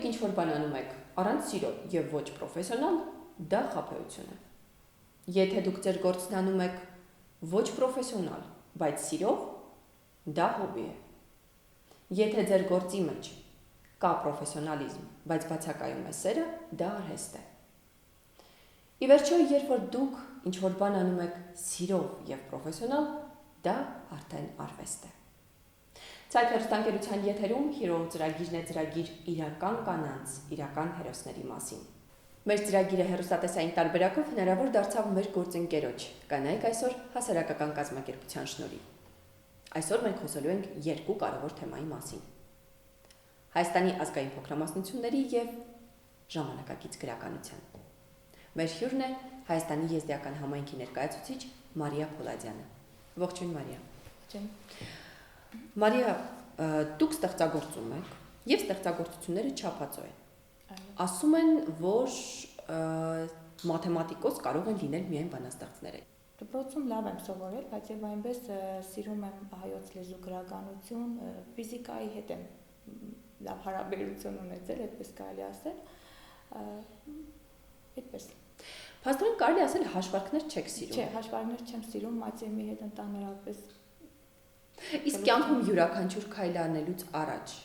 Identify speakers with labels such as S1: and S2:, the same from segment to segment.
S1: ինչ-որ բան անում եք առանց սիրո եւ ոչ պրոֆեսիոնալ, դա խաբեություն է։ Եթե դուք ձեր գործն անում եք ոչ պրոֆեսիոնալ, բայց սիրով, դա հոբի է։ Եթե ձեր գործի մեջ կա պրոֆեսիոնալիզմ, բայց բացակայում է սերը, դա արհեստ է։ Ի վերջո, երբ որ դուք ինչ-որ բան անում եք սիրով եւ պրոֆեսիոնալ, դա արդեն արվեստ է։ Ցայտ հեռուստաընկերության եթերում Hero ծրագիրն է ծրագիր իրական կանանց, իրական հերոսների մասին։ Մեր ծրագիրը հեռուստատեսային տարբերակով հնարավոր դարձավ մեր գործընկերոջ կանայք այսօր հասարակական կազմակերպության շնորհիվ։ Այսօր մենք խոսելու ենք երկու կարևոր թեմայի մասին։ Հայաստանի ազգային փոքրամասնությունների եւ ժամանակակից գրականության։ Մեր հյուրն է Հայաստանի եզդիական համայնքի ներկայացուցիչ Մարիա Փոլադյանը։ Ողջույն Մարիա։
S2: Ողջույն։
S1: Մարիա, դուք ստեղծագործում եք եւ ստեղծագործությունները չափածո են։ Ասում են, որ մաթեմատիկոս կարող են լինել միայն բանաստեղծները։
S2: Դպրոցում լավ եմ սովորել, բայց եւ այնպես սիրում եմ հայոց լեզու գրականություն, ֆիզիկայի հետ եմ լավ հարաբերություն ունեցել, այդպես կարելի ասել։ Այդպես։
S1: Փաստորեն կարելի ասել հաշվարկներ չեք սիրում։
S2: Չէ, հաշվարկներ չեմ սիրում, մաթեմատիկայի հետ ընդհանրապես։
S1: Իսկ կյանքում յուրաքանչյուր քայլ անելուց առաջ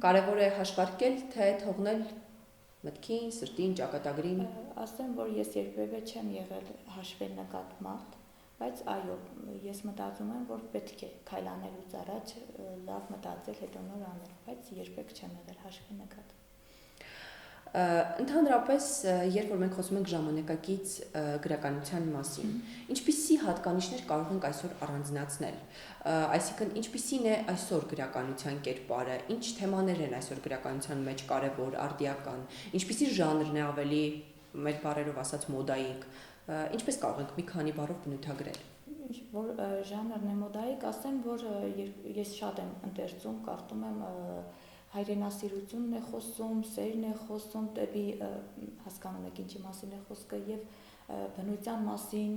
S1: կարևոր է հաշվարկել, թե թողնել մտքին, սրտին, ճակատագրին։
S2: Ասեմ, որ ես երբևէ չեմ եղել հաշվի նկատ մարդ, բայց այո, ես մտածում եմ, որ պետք է քայլ անելուց առաջ լավ մտածել, հետո նոր անել, բայց երբեք չեմ եղել հաշվի նկատ։
S1: Ընդհանրապես, երբ որ մենք խոսում ենք ժամանակակից գրականության մասին, ինչպիսի հատկանիշներ կարող ենք այսօր առանձնացնել, այսինքն ինչպիսին է այսօր գրականության կերպարը, ինչ թեմաներ են այսօր գրականության մեջ կարևոր, արդիական, ինչպիսի ժանրն է ավելի, մեր բառերով ասած, մոդայիկ, ինչպես կարող ենք մի քանի բառով բնութագրել։
S2: Որ ժանրն է մոդայիկ, ասեմ, որ ես շատ եմ ընթերցում, կարդում եմ հայրենասիրությունն է խոսում, սերն է խոսում, դեպի հասկանում եք ինչի մասին է խոսքը եւ բնության մասին,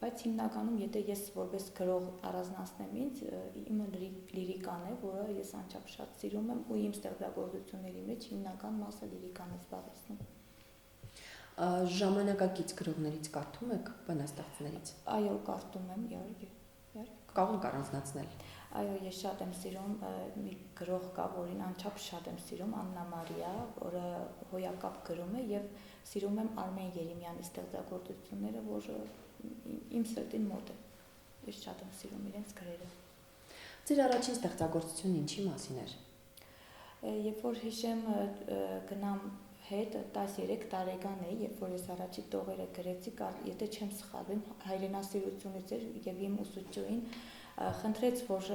S2: բայց հիմնականում եթե ես որպես գրող առանձնացնեմ ինձ, իմը լիրիկան է, որը ես անչափ շատ սիրում եմ ու իմ ստեղծագործությունների մեջ հիմնական մասը լիրիկան է զբաղեցնում։
S1: Ժամանակակից գրողներից կարդում եք բանաստեղծներից։
S2: Այո, կարդում եմ, իհարկե։
S1: Կարող եք առանձնացնել։
S2: Այո, ես շատ եմ սիրում մի գրող կա, որին անչափ շատ եմ սիրում, Աննա Մարիա, որը հոյակապ գրում է եւ սիրում եմ Արմեն Երեմյանի ստեղծագործությունները, որը իմ սրտին մոտ է։ Ես շատ եմ սիրում իրենց գրերը։
S1: Ձեր առաջին ստեղծագործությունը ինչի մասին էր։
S2: Երբ որ հիշեմ գնամ հետ 13 տարեկան էի, երբ որ ես առաջի տողերը գրեցի, եթե չեմ սխալվում, հայրենասիրությունից էր եւ իմ ուսուցչուհին խնդրեց, որ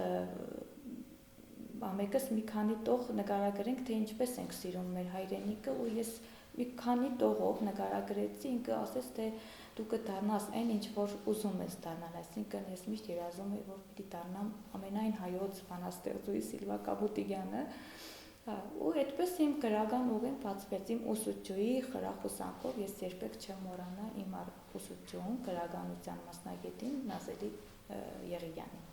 S2: ամեկս մի քանի տող նկարագրենք, թե ինչպես ենք սիրում մեր հայրենիքը, ու ես մի քանի տողով նկարագրեցի, ինքը ասեց, թե դու կդառնաս այն, ինչ որ ուզում ես դառնալ, այսինքն ես միշտ երազում եմ, որ պիտի դառնամ ամենայն հայոց բանաստեղծուհի Սիլվա Կապուտիգյանը, ու այդպես իմ գրական ուղին բացվեց իմ ուսուցչուհի խրախուսանքով, ես երբեք չեմ մոռանա իմ ուսուցչուհուն, գրականության մասնագետին Նազելի Եղիյանին։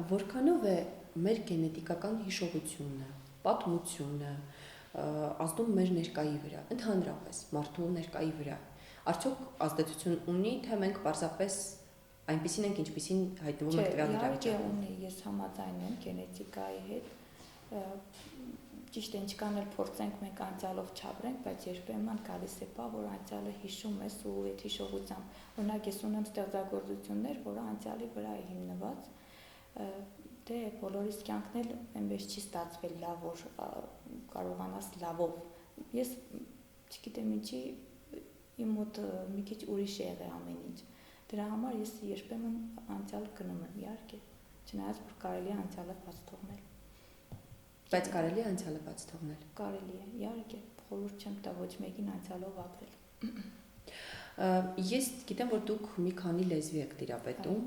S1: Որքանով է մեր գենետիկական հիշողությունը, պատմությունը ազդում մեր ներկայի վրա, ընդհանրապես մարդու ներկայի վրա, արդյոք ազդեցություն ունի, թե մենք պարզապես այնպիսին ենք, ինչպիսին հայտնվում ենք տվյալ իրավիճակում։
S2: Չէ, ունի, ես համաձայն եմ գենետիկայի հետ, ճիշտ է, ինչքան էլ փորձենք մենք անցյալով չապրենք, բայց երբեմն գալիս է բա, որ անցյալը հիշում ես ու այդ հիշողությամբ, օրինակ ես ունեմ ստեղծագործություններ, որը անցյալի վրա է հիմնված, դե բոլորիս կյանքն էլ այնպես չի ստացվել լավ, որ կարողանաս լավով։ Ես չգիտեմ ինչի իմ մոտ մի քիչ ուրիշ է եղել ամեն ինչ։ Դրա համար ես երբեմն անցյալ գնում եմ, իհարկե, չնայած որ կարելի է անցյալը բաց թողնել։
S1: Բայց կարելի է անցյալը բաց թողնել։
S2: Կարելի է, իհարկե, խորհուրդ չեմ տա ոչ մեկին անցյալով ապրել։
S1: Ես գիտեմ, որ դուք մի քանի լեզվի եք տիրապետում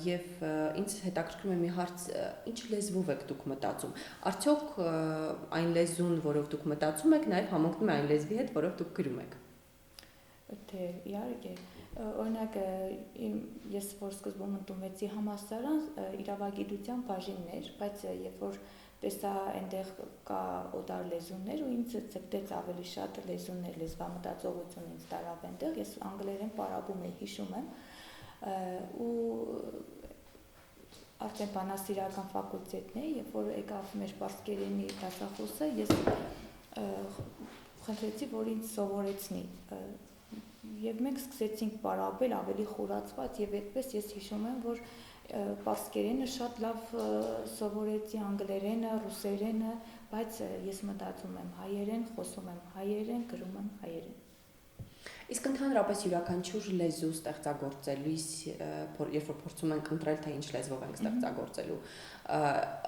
S1: եւ ինձ հետաքրքրում է մի հարց, ինչ լեզվով եք դուք մտածում։ Արդյոք այն լեզուն, որով դուք մտածում եք, նաեւ համընկնում է այն լեզվի հետ, որով դուք գրում եք։
S2: Թե իհարկե, Օրինակ ես որ սկզբում ընդունվեցի համալսարան, իրավագիտության բաժիններ, բայց երբ որ տեսա այնտեղ կա օտար լեզուներ ու ինձ ցկտեց ավելի շատ լեզուներ, լեզվամտածողություն ինձ տարավ այնտեղ, ես անգլերեն պարապում էի, հիշում եմ, ու արդեն բանասիրական ֆակուլտետն է, երբ որ եկավ մեր պարսկերենի դասախոսը, ես խնդրեցի, որ ինձ սովորեցնի եւ մենք սկսեցինք պարապել ավելի խորացված եւ այդպես ես հիշում եմ, որ պարսկերենը շատ լավ սովորեցի, անգլերենը, ռուսերենը, բայց ես մտածում եմ հայերեն, խոսում եմ հայերեն, գրում եմ հայերեն։
S1: Իսկ ընդհանրապես յուրաքանչյուր լեզու ստեղծագործելիս, երբ որ փորձում ենք ընտրել, թե ինչ լեզվով ենք ստեղծագործելու,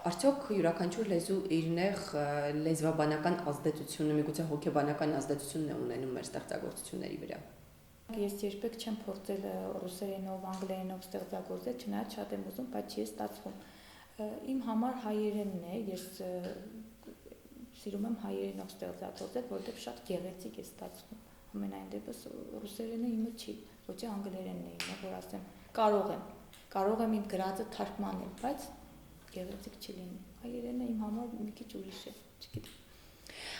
S1: արդյոք յուրաքանչյուր լեզու իր նեղ լեզվաբանական ազդեցությունը, միգուցե հոգեբանական ազդեցությունն է ունենում մեր ստեղծագործությունների վրա։
S2: Ես երբեք չեմ փորձել ռուսերենով, անգլերենով ստեղծագործել, չնայած շատ եմ ուզում, բայց չի ստացվում։ Իմ համար հայերենն է, ես սիրում եմ հայերենով ստեղծագործել, որովհետև շատ գեղեցիկ է ստացվում։ Ամենայն դեպս ռուսերենը իմը չի, ոչ է անգլերենն է իմը, որ ասեմ, կարող եմ իմ գրածը թարգմանել, բայց գեղեցիկ չի լինի։ Հայերենը իմ համար մի քիչ ուրիշ է, չգիտեմ։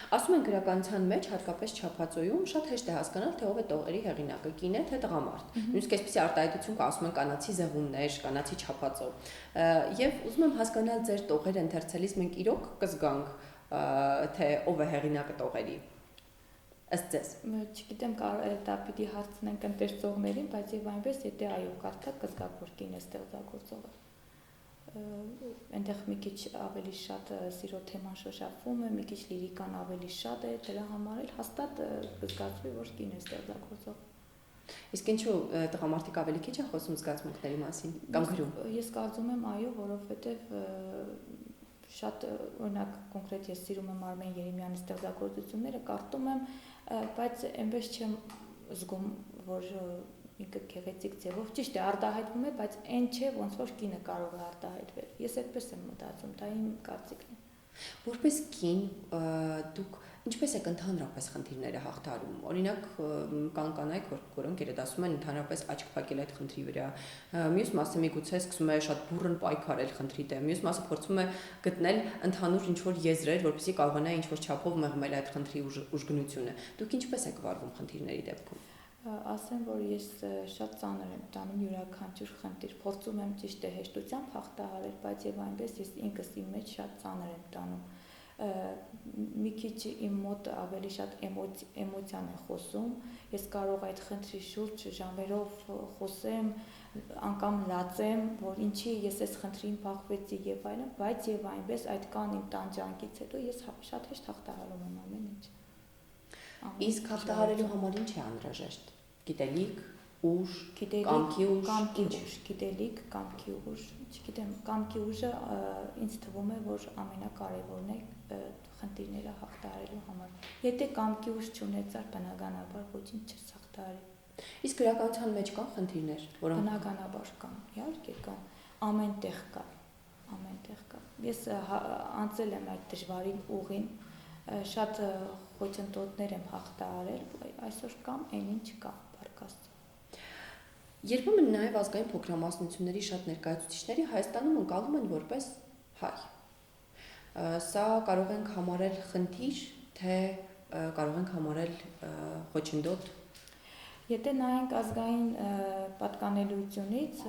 S1: Ասում են գրականության մեջ, հատկապես չափածոյում, շատ հեշտ է հասկանալ, թե ով է տողերի հեղինակը, կին է, թե տղամարդ։ Նույնիսկ այսպիսի արտահայտություն կա, ասում են կանացի զեղումներ, կանացի չափածո։ Եվ ուզում եմ հասկանալ ձեր տողերը ընթերցելիս մենք իրոք կզգանք, թե ով է հեղինակը տողերի։ Ըստ ձեզ։
S2: Չգիտեմ, դա պիտի հարցնենք ընթերցողներին, բայց եւ այնպես, եթե այո կարդաք, կզգաք, որ կին է ստեղծագործողը։ Այնտեղ մի քիչ ավելի շատ սիրո թեման շոշափվում է, մի քիչ լիրիկան ավելի շատ է, դրա համար էլ հաստատ կզգացվի, որ կին է ստեղծագործող։
S1: Իսկ ինչու տղամարդիկ ավելի քիչ են խոսում զգացմունքների մասին կամ գրում։
S2: Ես կարծում եմ այո, որովհետև շատ օրինակ կոնկրետ ես սիրում եմ Արմեն Երեմյանի ստեղծագործությունները, կարդում եմ, բայց այնպես չեմ զգում, որ ինքը գեղեցիկ ձևով ճիշտ է արտահայտվում է, բայց այն չէ, ոնց որ կինը կարող է արտահայտվել։ Ես այդպես եմ մտածում, դա իմ կարծիքն է։
S1: Որպես կին, դուք ինչպես եք ընդհանրապես խնդիրները հաղթարում։ Օրինակ կան կանայք, որոնք երդասում են ընդհանրապես աչք փակել այդ խնդրի վրա։ Մյուս մասը միգուցե սկսում է շատ բուռն պայքարել խնդրի դեմ։ Մյուս մասը փորձում է գտնել ընդհանուր ինչ-որ եզրեր, որպեսզի կարողանա ինչ-որ չափով մեղմել այդ խնդրի ուժգնությունը։ Դուք ինչպես եք վարվում խնդիրների դեպքում։
S2: Ասեմ, որ ես շատ ծանր եմ տանում յուրաքանչյուր խնդիր, փորձում եմ ճիշտ է հեշտությամբ հաղթահարել, բայց եւ այնպես ես ինքս իմ մեջ շատ ծանր եմ տանում։ Մի քիչ իմ մոտ ավելի շատ էմոցիան է խոսում, ես կարող այդ խնդրի շուրջ ժամերով խոսեմ, անգամ լացեմ, որ ինչի ես այս խնդրին փախվեցի եւ այլն, բայց եւ այնպես այդ կան իմ տանջանքից հետո ես շատ հեշտ հաղթահարում եմ ամեն ինչ։
S1: Իսկ հաղթահարելու համար ինչ է անհրաժեշտ։ Գիտելիք, ուժ, կամքի ուժ,
S2: գիտելիք, կամքի ուժ, չգիտեմ, կամքի ուժը ինձ թվում է, որ ամենակարևորն է խնդիրները հաղթահարելու համար։ Եթե կամքի ուժ չունեցար, բնականաբար ոչինչ չես հաղթահարի։
S1: Իսկ գրականության մեջ կան խնդիրներ, որոնք
S2: բնականաբար կան, իհարկե կան, ամենտեղ կա։ Ես անցել եմ այդ դժվարին ուղին, շատ խոչընդոտներ եմ հաղթահարել, այսօր կամ այնինչ կա, բարգաստու։
S1: Երբեմն նաև ազգային փոքրամասնությունների շատ ներկայացուցիչների Հայաստանում ընկալում են որպես հայ։ Սա կարող ենք համարել խնդիր, թե կարող ենք համարել խոչընդոտ։
S2: Եթե նայենք ազգային պատկանելությունից,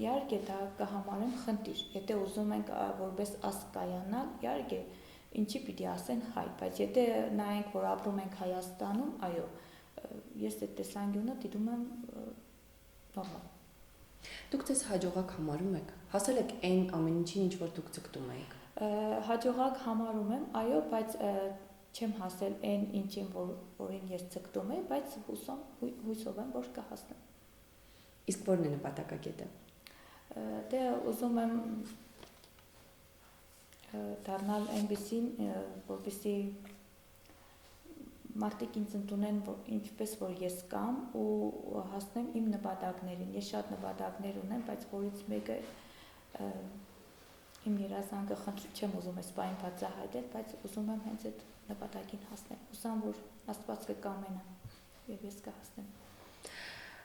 S2: իհարկե դա կհամարեմ խնդիր։ Եթե ուզում ենք որպես ազգ կայանալ, իհարկե ինչի պիտի ասեն հայ, բայց եթե նայենք, որ ապրում ենք Հայաստանում, այո, ես այդ տեսանկյունը դիտում եմ նորմալ։
S1: Դուք ձեզ հաջողակ համարում եք, հասել եք այն ամեն ինչին, ինչ որ դուք ձգտում եք։
S2: Հաջողակ համարում եմ, այո, բայց չեմ հասել այն ինչին, որին ես ձգտում եմ, բայց հույսով եմ, որ կհասնեմ։
S1: Իսկ ո՞րն է նպատակակետը։
S2: Դե ուզում եմ դառնալ այնպեսին, որպեսզի մարդիկ ինձ ընդունեն ինչպես որ ես կամ ու հասնեմ իմ նպատակներին։ Ես շատ նպատակներ ունեմ, բայց որից մեկը իմ երազանքը չեմ ուզում այս բան բացահայտել, բայց ուզում եմ հենց այդ նպատակին հասնել։ Հուսամ, որ Աստված կկամենա եւ ես կհասնեմ։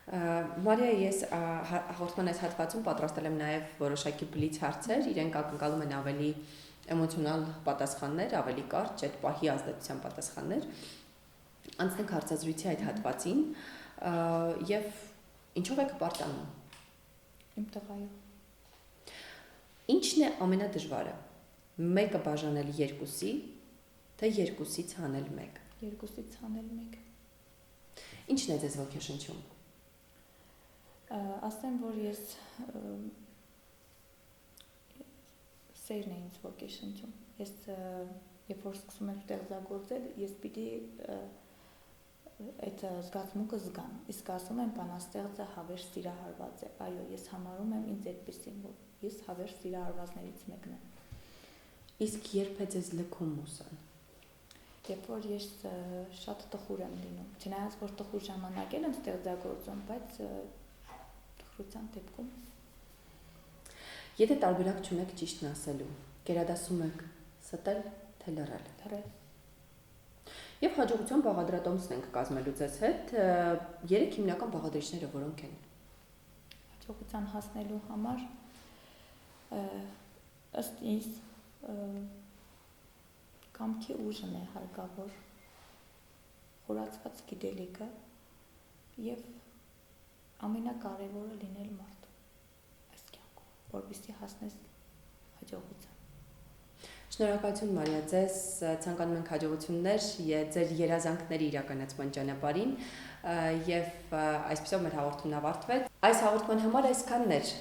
S1: Մարիա, ես հաղորդման այս հատվածում պատրաստել եմ նաև որոշակի բլից հարցեր, իրենք ակնկալում են ավելի էմոցիոնալ պատասխաններ, ավելի կարճ, այդ պահի ազդեցության պատասխաններ։ Անցնենք հարցազրույցի այդ հատվածին եւ ինչով եք պարտանում։
S2: Իմ տղայով։
S1: Ինչն է ամենադժվարը։ Մեկը բաժանել երկուսի, թե երկուսից հանել մեկ։
S2: Երկուսից հանել մեկ։
S1: Ինչն է ձեզ ոգեշնչում։
S2: Ասեմ, որ ես սերն է ինձ ոգեշնչում։ Ես երբ որ սկսում եմ ստեղծագործել, ես պիտի այդ զգացմունքը զգամ։ Իսկ ասում եմ, բանաստեղծը հավերժ սիրահարված է։ Այո, ես համարում եմ ինձ այդպեսին, որ ես հավերժ սիրահարվածներից մեկն եմ։
S1: Իսկ երբ է ձեզ լքում մուսան։
S2: Երբ որ ես շատ տխուր եմ լինում, չնայած որ տխուր ժամանակ եմ ստեղծագործում, բայց տխրության դեպքում։
S1: Եթե տարբերակ չունեք ճիշտն ասելու, գերադասում եք ստել, թե լռել։
S2: Լռել։
S1: Եվ հաջողության բաղադրատոմսն ենք կազմելու ձեզ հետ 3 հիմնական բաղադրիչները որոնք են։
S2: Հաջողության հասնելու համար ըստ ինձ կամքի ուժն է հարկավոր, խորացված գիտելիքը եւ ամենակարևորը լինել մարդ այս կյանքում, որպեսզի հասնես հաջողության։
S1: Շնորհակալություն Մարիա, ձեզ ցանկանում ենք հաջողություններ ձեր երազանքների իրականացման ճանապարհին եւ այսպեսով մեր հաղորդումն ավարտվեց։ Այս հաղորդման համար այսքանն էր։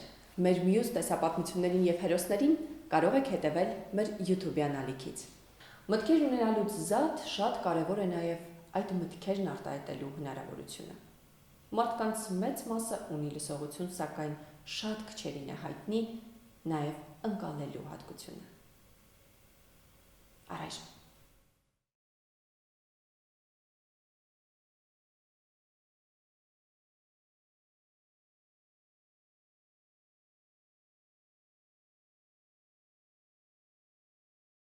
S1: Մեր մյուս տեսապատմություններին եւ հերոսներին կարող եք հետևել մեր YouTube-յան ալիքից։ Մտքեր ունենալուց զատ շատ կարևոր է նաեւ այդ մտքերն արտահայտելու հնարավորությունը։ Մարդկանց մեծ մասը ունի լսողություն, սակայն շատ քչերին է հայտնի նաև ընկալելու հատկությունը։ Առայժմ